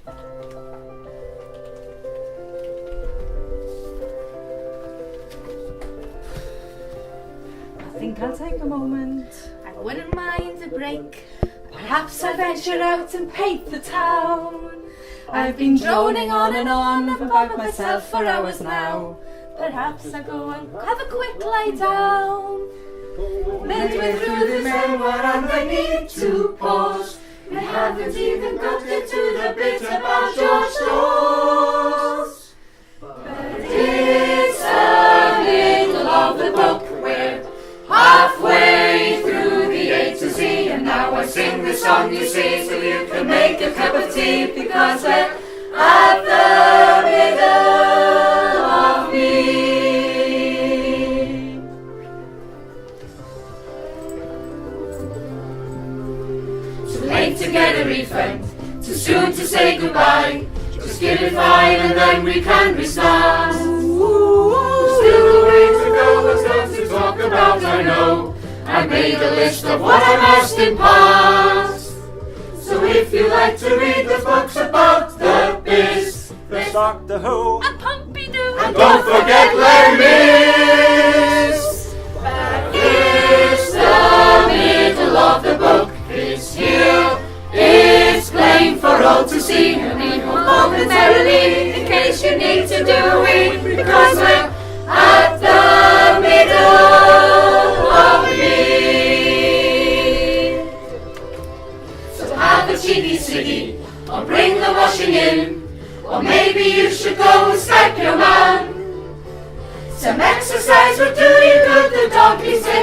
I think I'll take a moment. I wouldn't mind a break. Perhaps I venture out and paint the town. I've been droning on and on about myself for hours now. Perhaps I go and have a quick lie down. Midway through this memoir and I need to pause. We haven't even got into the bit about George Dawes. But it's a middle of the book. We're halfway through the A to Z, and now I sing the song, you see, so you can make a cup of tea, because we're at the middle of me. Too late to get a refund, too soon to say goodbye. Just give it 5 and then we can restart. Still a way to go, there's lots to talk about, I know. I made a list of what I must impart. So if you like to read the books about the biz, there's Doctor Who And Pompidou. and don't forget Les Mis. But here's the middle of the book. It's here, it's plain for all to see. And we will momentarily, in case you need to do it, because we're at the middle of me. So have a cheeky ciggy, or bring the washing in, or maybe you should go and Skype your man. Some exercise would do you good, the dog is in